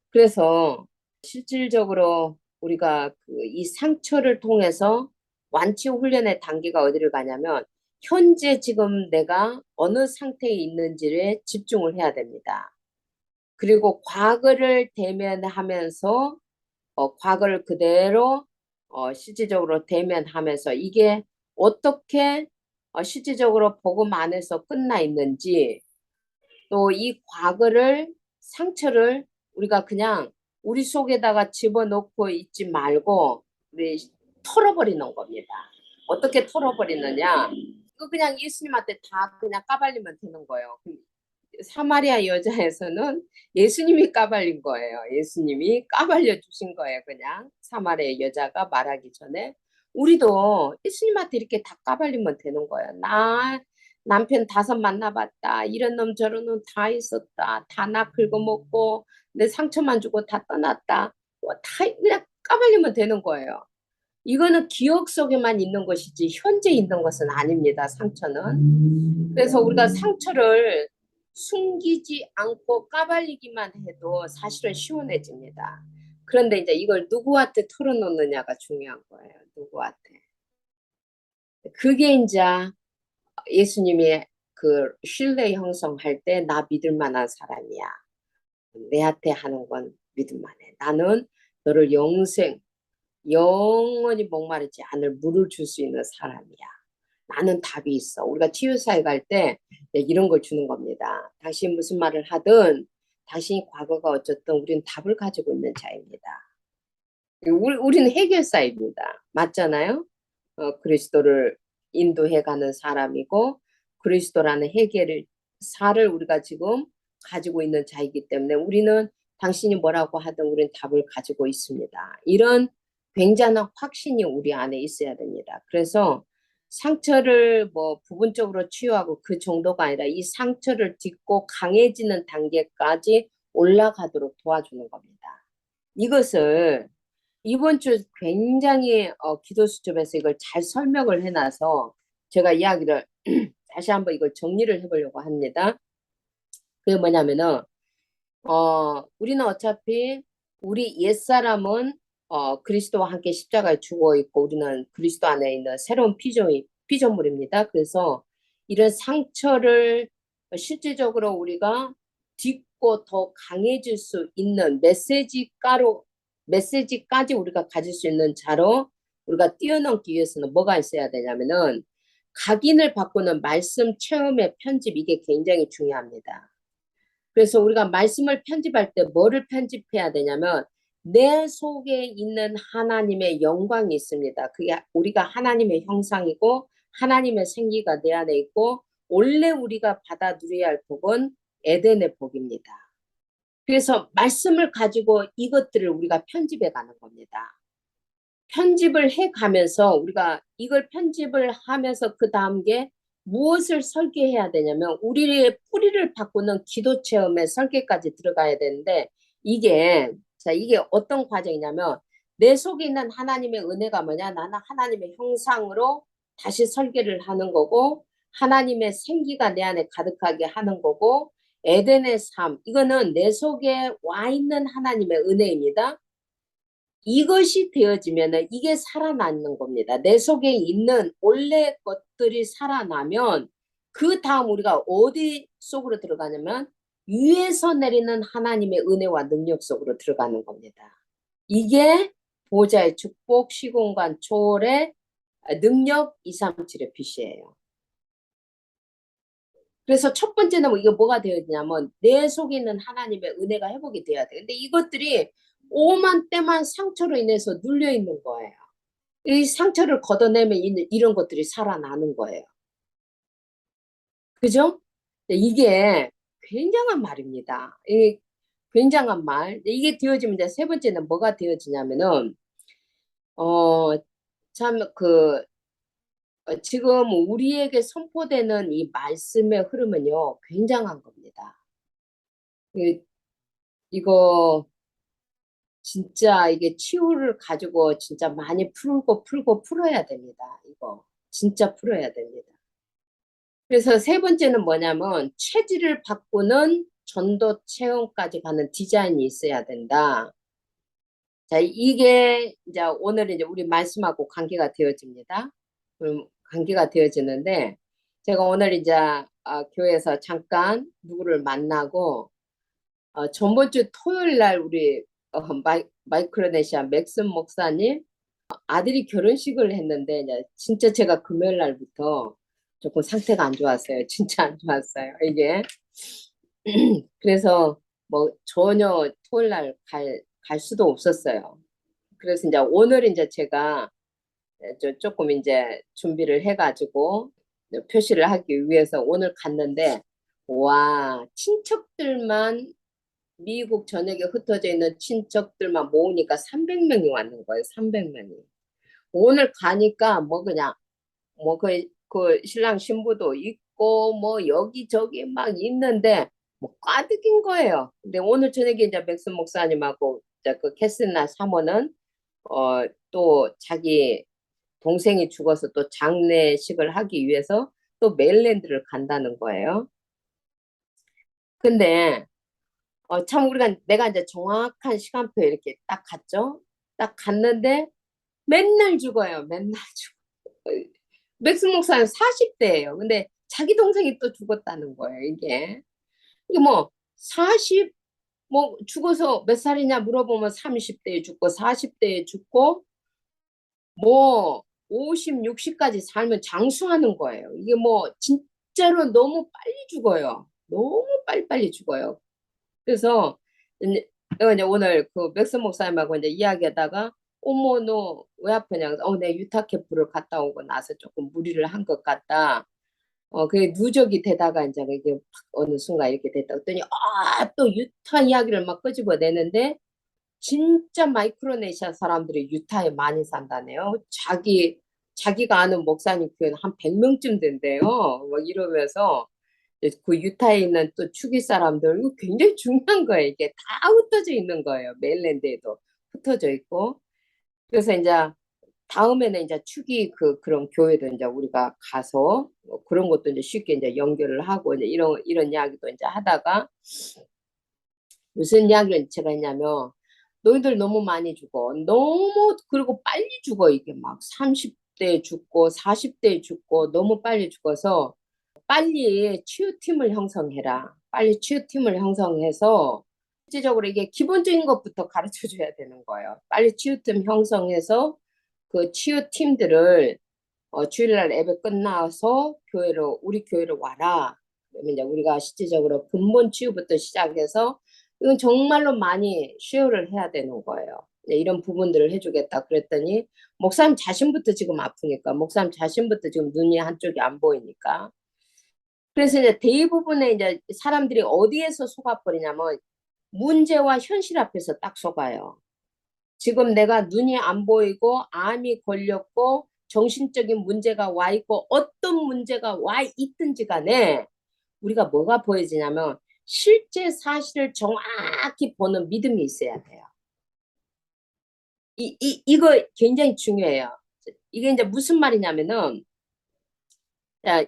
그래서 실질적으로 우리가 이 상처를 통해서 완치후 훈련의 단계가 어디를 가냐면 현재 지금 내가 어느 상태에 있는지에 집중을 해야 됩니다. 그리고 과거를 대면하면서 과거를 그대로 실질적으로 대면하면서 이게 어떻게 실질적으로 복음 안에서 끝나 있는지 또 이 과거를 상처를 우리가 그냥 우리 속에다가 집어넣고 있지 말고 우리 털어버리는 겁니다. 어떻게 털어버리느냐? 이거 그냥 예수님한테 다 그냥 까발리면 되는 거예요. 사마리아 여자에서는 예수님이 까발린 거예요. 예수님이 까발려 주신 거예요. 그냥 사마리아 여자가 말하기 전에 우리도 예수님한테 이렇게 다 까발리면 되는 거예요. 나 남편 5 만나봤다. 이런 놈 저런 놈 다 있었다. 다 나 긁어먹고 내 상처만 주고 다 떠났다. 다 그냥 까발리면 되는 거예요. 이거는 기억 속에만 있는 것이지 현재 있는 것은 아닙니다. 상처는. 그래서 우리가 상처를 숨기지 않고 까발리기만 해도 사실은 시원해집니다. 그런데 이제 이걸 누구한테 털어놓느냐가 중요한 거예요. 누구한테. 그게 이제 예수님이 그 신뢰 형성할 때 나 믿을 만한 사람이야. 내한테 하는 건 믿을 만해. 나는 너를 영원히 목마르지 않을 물을 줄 수 있는 사람이야. 나는 답이 있어. 우리가 치유사에 갈 때 이런 걸 주는 겁니다. 당신이 무슨 말을 하든 당신이 과거가 어쨌든 우리는 답을 가지고 있는 자입니다. 우리는 해결사입니다. 맞잖아요? 그리스도를 인도해가는 사람이고 그리스도라는 해결을 사를 우리가 지금 가지고 있는 자이기 때문에 우리는 당신이 뭐라고 하든 우리는 답을 가지고 있습니다. 이런 굉장한 확신이 우리 안에 있어야 됩니다. 그래서 상처를 뭐 부분적으로 치유하고 그 정도가 아니라 이 상처를 딛고 강해지는 단계까지 올라가도록 도와주는 겁니다. 이것을 이번 주 굉장히 기도 수첩에서 이걸 잘 설명을 해놔서 제가 이야기를 다시 한번 이걸 정리를 해보려고 합니다. 그게 뭐냐면은 우리는 어차피 우리 옛사람은 그리스도와 함께 십자가에 죽어 있고 우리는 그리스도 안에 있는 새로운 피조물입니다. 그래서 이런 상처를 실질적으로 우리가 딛고 더 강해질 수 있는 메시지까지 우리가 가질 수 있는 자로 우리가 뛰어넘기 위해서는 뭐가 있어야 되냐면은 각인을 바꾸는 말씀 체험의 편집 이게 굉장히 중요합니다. 그래서 우리가 말씀을 편집할 때 뭐를 편집해야 되냐면 내 속에 있는 하나님의 영광이 있습니다. 그게 우리가 하나님의 형상이고 하나님의 생기가 내 안에 있고 원래 우리가 받아 누려야 할 복은 에덴의 복입니다. 그래서 말씀을 가지고 이것들을 우리가 편집해 가는 겁니다. 편집을 해 가면서 우리가 이걸 편집을 하면서 그 다음 게 무엇을 설계해야 되냐면 우리의 뿌리를 바꾸는 기도 체험의 설계까지 들어가야 되는데 이게 어떤 과정이냐면 내 속에 있는 하나님의 은혜가 뭐냐? 나는 하나님의 형상으로 다시 설계를 하는 거고 하나님의 생기가 내 안에 가득하게 하는 거고 에덴의 삶 이거는 내 속에 와 있는 하나님의 은혜입니다. 이것이 되어지면 이게 살아나는 겁니다. 내 속에 있는 원래 것들이 살아나면 그 다음 우리가 어디 속으로 들어가냐면 위에서 내리는 하나님의 은혜와 능력 속으로 들어가는 겁니다. 이게 보좌의 축복, 시공간 초월의 능력 237의 빛이에요. 그래서 첫 번째는 이게 뭐가 되어지냐면 내 속에 있는 하나님의 은혜가 회복이 돼야 돼. 근데 이것들이 오만 때만 상처로 인해서 눌려 있는 거예요. 이 상처를 걷어내면 이런 것들이 살아나는 거예요. 그죠? 이게 굉장한 말입니다. 이 굉장한 말. 이게 되어지면 이제 세 번째는 뭐가 되어지냐면은 참 지금 우리에게 선포되는 이 말씀의 흐름은요 굉장한 겁니다. 이거 진짜 이게 치유를 가지고 진짜 많이 풀고 풀어야 됩니다. 이거 진짜 풀어야 됩니다. 그래서 세 번째는 뭐냐면 체질을 바꾸는 전도 체험까지 가는 디자인이 있어야 된다. 자, 이게 이제 오늘 이제 우리 말씀하고 관계가 되어집니다. 관계가 되어지는데 제가 오늘 이제 교회에서 잠깐 누구를 만나고 전번 주 토요일 날 우리 마이크로네시아 맥슨 목사님 아들이 결혼식을 했는데 이제 진짜 제가 금요일 날부터 조금 상태가 안 좋았어요. 진짜 안 좋았어요. 이게 그래서 뭐 전혀 토요일 날 갈 수도 없었어요. 그래서 이제 오늘 이제 제가 조금 이제 준비를 해가지고 표시를 하기 위해서 오늘 갔는데, 와, 친척들만, 미국 전역에 흩어져 있는 친척들만 모으니까 300명이 왔는 거예요. 300명이. 오늘 가니까 뭐 그냥 뭐 그 신랑 신부도 있고 뭐 여기저기 막 있는데 뭐 꽈득인 거예요. 근데 오늘 저녁에 이제 맥스 목사님하고 이제 그 캐슬나 사모는 또 자기 동생이 죽어서 또 장례식을 하기 위해서 또 메릴랜드를 간다는 거예요. 근데 참 우리가 내가 이제 정확한 시간표에 이렇게 딱 갔죠. 딱 갔는데 맨날 죽어요. 맨날 죽어. 맥스 목사는 40대예요. 근데 자기 동생이 또 죽었다는 거예요. 이게 뭐 40, 뭐 죽어서 몇 살이냐 물어보면 30대에 죽고 40대에 죽고 뭐 50, 60까지 살면 장수하는 거예요. 이게 뭐 진짜로 너무 빨리 죽어요. 너무 빨리빨리 죽어요. 그래서 내가 이제 오늘 그 맥스 목사님하고 이제 이야기하다가 어머 너 왜 아프냐? 내 유타 캠프를 갔다 오고 나서 조금 무리를 한 것 같다. 그게 누적이 되다가 이제 이게 어느 순간 이렇게 됐다 했더니 또 유타 이야기를 막 끄집어내는데 진짜 마이크로네시아 사람들이 유타에 많이 산다네요. 자기가 아는 목사님 교회는 한 100명쯤 된대요. 막 이러면서 그 유타에 있는 또 추기 사람들 이거 굉장히 중요한 거예요. 이게 다 흩어져 있는 거예요. 메일랜드에도 흩어져 있고. 그래서 이제 다음에는 이제 추기 그런 교회도 이제 우리가 가서 뭐 그런 것도 이제 쉽게 이제 연결을 하고 이제 이런 이야기도 이제 하다가 무슨 이야기를 제가 했냐면 너희들 너무 많이 죽어. 너무 그리고 빨리 죽어. 이게 막 30대 죽고 40대 죽고 너무 빨리 죽어서 빨리 치유팀을 형성해라. 빨리 치유팀을 형성해서 실질적으로 이게 기본적인 것부터 가르쳐 줘야 되는 거예요. 빨리 치유팀 형성해서 그 치유팀들을 주일날 예배 끝나서 우리 교회로 와라. 그러면 이제 우리가 실질적으로 근본 치유부터 시작해서 이건 정말로 많이 쉐어를 해야 되는 거예요. 이런 부분들을 해주겠다 그랬더니 목사님 자신부터 지금 아프니까 목사님 자신부터 지금 눈이 한쪽이 안 보이니까 그래서 이제 대부분의 이제 사람들이 어디에서 속아버리냐면 문제와 현실 앞에서 딱 속아요. 지금 내가 눈이 안 보이고 암이 걸렸고 정신적인 문제가 와 있고 어떤 문제가 와 있든지 간에 우리가 뭐가 보여지냐면 실제 사실을 정확히 보는 믿음이 있어야 돼요. 이거 굉장히 중요해요. 이게 이제 무슨 말이냐면은 자,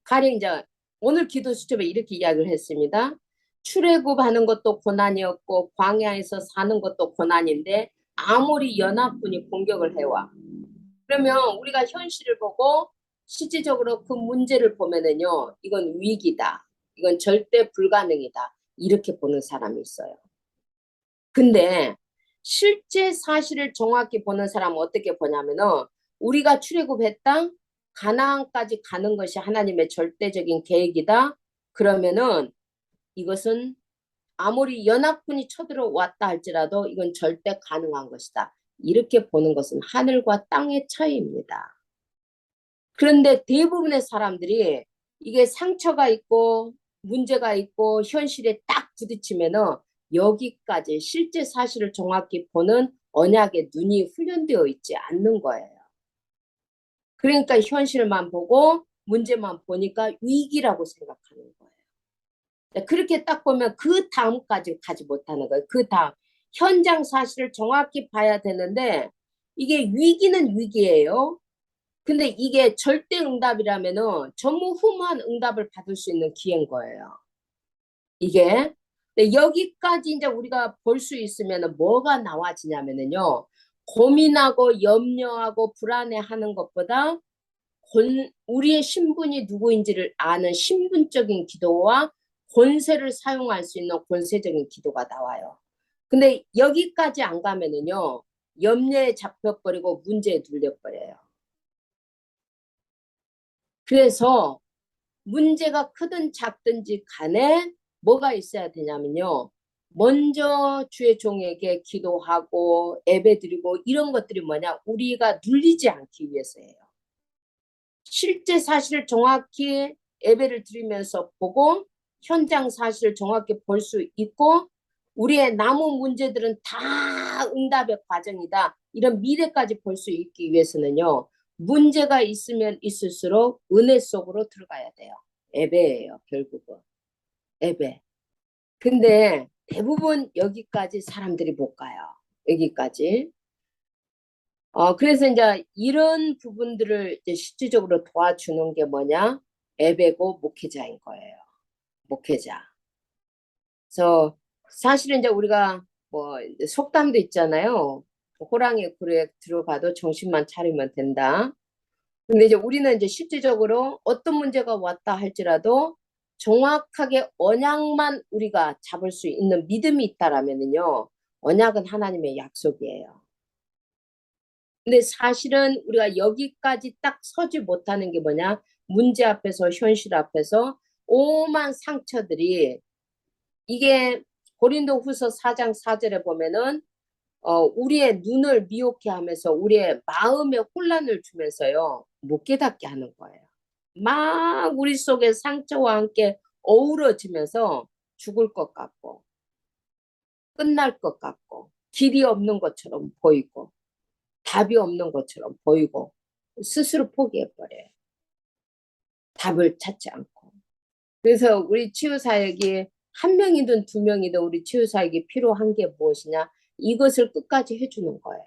가령 이제 오늘 기도 수첩에 이렇게 이야기를 했습니다. 출애굽하는 것도 고난이었고 광야에서 사는 것도 고난인데 아무리 연합군이 공격을 해와. 그러면 우리가 현실을 보고 실질적으로 그 문제를 보면은요. 이건 위기다. 이건 절대 불가능이다. 이렇게 보는 사람이 있어요. 근데 실제 사실을 정확히 보는 사람은 어떻게 보냐면은 우리가 출애굽했다. 가나안까지 가는 것이 하나님의 절대적인 계획이다. 그러면은 이것은 아무리 연합군이 쳐들어왔다 할지라도 이건 절대 가능한 것이다. 이렇게 보는 것은 하늘과 땅의 차이입니다. 그런데 대부분의 사람들이 이게 상처가 있고 문제가 있고 현실에 딱 부딪히면은 여기까지 실제 사실을 정확히 보는 언약의 눈이 훈련되어 있지 않는 거예요. 그러니까 현실만 보고 문제만 보니까 위기라고 생각하는 거예요. 그렇게 딱 보면 그 다음까지 가지 못하는 거예요. 그 다음 현장 사실을 정확히 봐야 되는데 이게 위기는 위기예요. 근데 이게 절대 응답이라면은 전무후무한 응답을 받을 수 있는 기회인 거예요. 이게. 근데 여기까지 이제 우리가 볼 수 있으면은 뭐가 나와지냐면은요. 고민하고 염려하고 불안해하는 것보다 우리의 신분이 누구인지를 아는 신분적인 기도와 권세를 사용할 수 있는 권세적인 기도가 나와요. 근데 여기까지 안 가면은요, 염려에 잡혀버리고 문제에 눌려버려요. 그래서 문제가 크든 작든지 간에 뭐가 있어야 되냐면요. 먼저 주의 종에게 기도하고 예배드리고 이런 것들이 뭐냐? 우리가 눌리지 않기 위해서예요. 실제 사실을 정확히 예배를 드리면서 보고 현장 사실을 정확히 볼 수 있고 우리의 남은 문제들은 다 응답의 과정이다. 이런 미래까지 볼 수 있기 위해서는요. 문제가 있으면 있을수록 은혜 속으로 들어가야 돼요. 예배예요, 결국은. 예배. 근데 대부분 여기까지 사람들이 못 가요. 여기까지. 그래서 이제 이런 부분들을 이제 실질적으로 도와주는 게 뭐냐? 예배고 목회자인 거예요. 목회자. 그래서 사실은 이제 우리가 뭐 속담도 있잖아요. 호랑이 굴에 들어가도 정신만 차리면 된다. 근데 이제 우리는 이제 실질적으로 어떤 문제가 왔다 할지라도 정확하게 언약만 우리가 잡을 수 있는 믿음이 있다라면은요. 언약은 하나님의 약속이에요. 근데 사실은 우리가 여기까지 딱 서지 못하는 게 뭐냐? 문제 앞에서 현실 앞에서 오만 상처들이 이게 고린도후서 4장 4절에 보면은 우리의 눈을 미혹해 하면서 우리의 마음에 혼란을 주면서요. 못 깨닫게 하는 거예요. 막 우리 속에 상처와 함께 어우러지면서 죽을 것 같고 끝날 것 같고 길이 없는 것처럼 보이고 답이 없는 것처럼 보이고 스스로 포기해버려요. 답을 찾지 않고. 그래서 우리 치유사역이 한 명이든 두 명이든 우리 치유사역이 필요한 게 무엇이냐? 이것을 끝까지 해주는 거예요.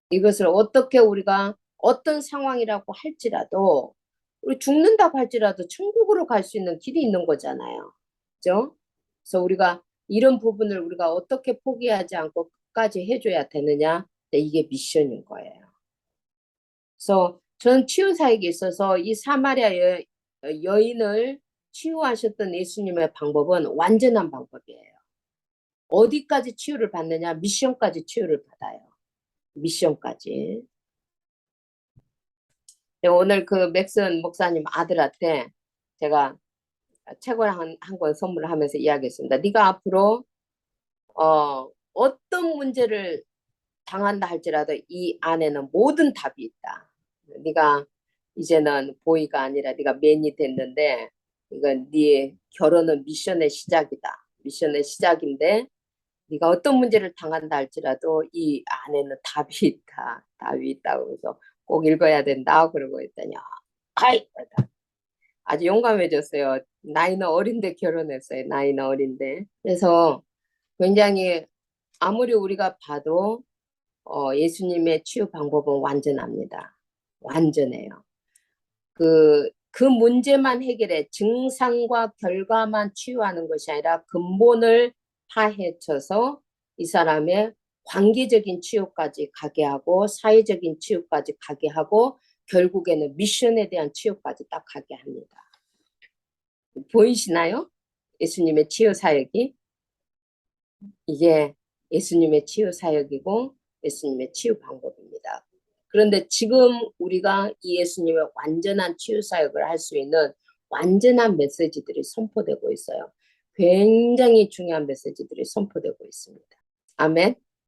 이것을 어떻게 우리가 어떤 상황이라고 할지라도 우리 죽는다고 할지라도 천국으로 갈 수 있는 길이 있는 거잖아요. 그죠? 그래서 우리가 이런 부분을 우리가 어떻게 포기하지 않고 끝까지 해줘야 되느냐? 이게 미션인 거예요. 그래서 저는 치유사역에 있어서 이 사마리아 여인을 치유하셨던 예수님의 방법은 완전한 방법이에요. 어디까지 치유를 받느냐? 미션까지 치유를 받아요. 미션까지. 오늘 그 맥슨 목사님 아들한테 제가 책을 한 권 선물하면서 이야기했습니다. 네가 앞으로 어떤 문제를 당한다 할지라도 이 안에는 모든 답이 있다. 네가 이제는 보이가 아니라 네가 맨이 됐는데 이건 네 결혼은 미션의 시작이다. 미션의 시작인데 네가 어떤 문제를 당한다 할지라도 이 안에는 답이 있다. 답이 있다고 해서 꼭 읽어야 된다. 그러고 했더니 아이 아주 용감해졌어요. 나이는 어린데 결혼했어요. 나이는 어린데. 그래서 굉장히 아무리 우리가 봐도 예수님의 치유 방법은 완전합니다. 완전해요. 그 문제만 해결해 증상과 결과만 치유하는 것이 아니라 근본을 파헤쳐서 이 사람의 관계적인 치유까지 가게 하고 사회적인 치유까지 가게 하고 결국에는 미션에 대한 치유까지 딱 가게 합니다. 보이시나요? 예수님의 치유 사역이 이게 예수님의 치유 사역이고 예수님의 치유 방법입니다. 그런데 지금 우리가 이 예수님의 완전한 치유 사역을 할 수 있는 완전한 메시지들이 선포되고 있어요. 굉장히 중요한 메시지들이 선포되고 있습니다. 아멘.